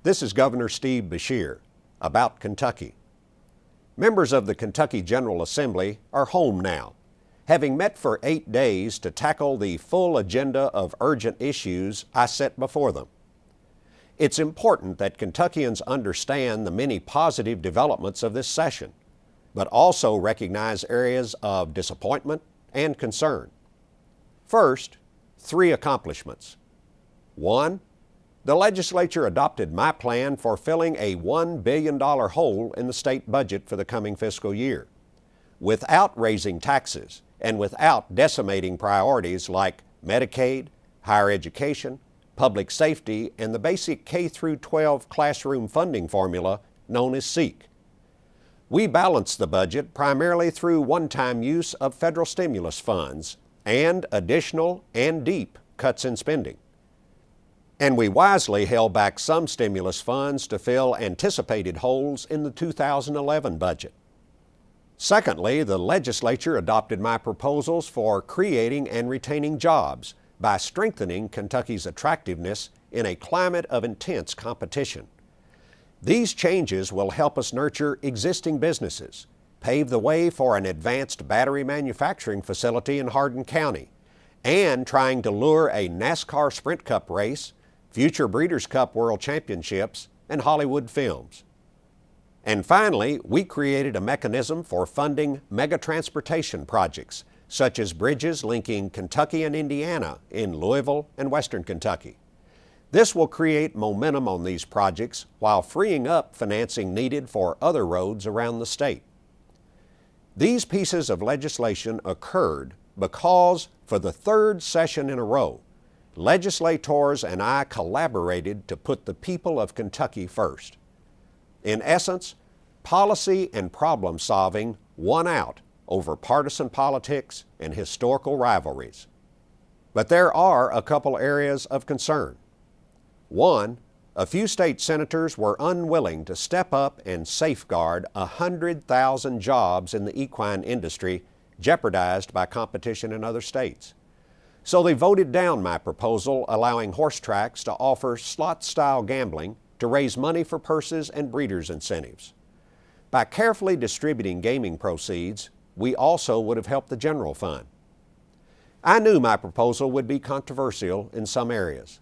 This is Governor Steve Beshear about Kentucky. Members of the Kentucky General Assembly are home now, having met for 8 days to tackle the full agenda of urgent issues I set before them. It's important that Kentuckians understand the many positive developments of this session, but also recognize areas of disappointment and concern. First, 3 accomplishments. 1, the legislature adopted my plan for filling a $1 billion hole in the state budget for the coming fiscal year, without raising taxes and without decimating priorities like Medicaid, higher education, public safety, and the basic K-12 classroom funding formula known as SEEK. We balanced the budget primarily through one-time use of federal stimulus funds and additional and deep cuts in spending. And we wisely held back some stimulus funds to fill anticipated holes in the 2011 budget. Secondly, the legislature adopted my proposals for creating and retaining jobs by strengthening Kentucky's attractiveness in a climate of intense competition. These changes will help us nurture existing businesses, pave the way for an advanced battery manufacturing facility in Hardin County, and trying to lure a NASCAR Sprint Cup race, future Breeders' Cup World Championships, and Hollywood films. And finally, we created a mechanism for funding mega-transportation projects, such as bridges linking Kentucky and Indiana in Louisville and Western Kentucky. This will create momentum on these projects while freeing up financing needed for other roads around the state. These pieces of legislation occurred because, for the 3rd session in a row, legislators and I collaborated to put the people of Kentucky first. In essence, policy and problem solving won out over partisan politics and historical rivalries. But there are a couple areas of concern. 1, a few state senators were unwilling to step up and safeguard 100,000 jobs in the equine industry jeopardized by competition in other states. So they voted down my proposal allowing horse tracks to offer slot-style gambling to raise money for purses and breeders' incentives. By carefully distributing gaming proceeds, we also would have helped the general fund. I knew my proposal would be controversial in some areas,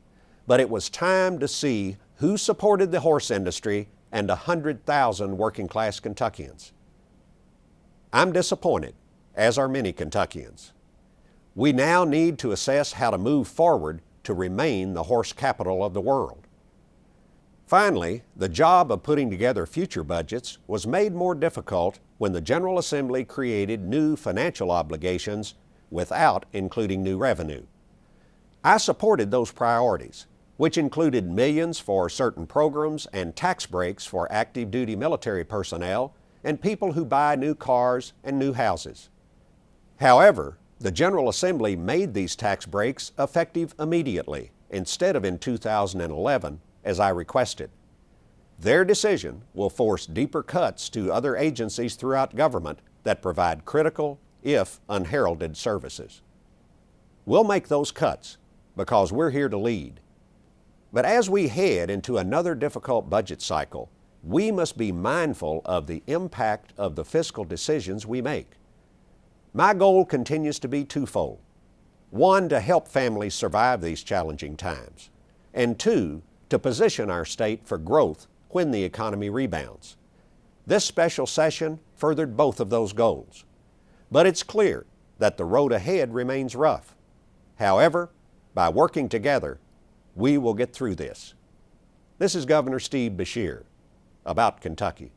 but it was time to see who supported the horse industry and 100,000 working-class Kentuckians. I'm disappointed, as are many Kentuckians. We now need to assess how to move forward to remain the horse capital of the world. Finally, the job of putting together future budgets was made more difficult when the General Assembly created new financial obligations without including new revenue. I supported those priorities, which included millions for certain programs and tax breaks for active duty military personnel and people who buy new cars and new houses. However, the General Assembly made these tax breaks effective immediately instead of in 2011, as I requested. Their decision will force deeper cuts to other agencies throughout government that provide critical, if unheralded, services. We'll make those cuts because we're here to lead. But as we head into another difficult budget cycle, we must be mindful of the impact of the fiscal decisions we make. My goal continues to be twofold. 1, to help families survive these challenging times, and 2, to position our state for growth when the economy rebounds. This special session furthered both of those goals. But it's clear that the road ahead remains rough. However, by working together, we will get through this. This is Governor Steve Beshear about Kentucky.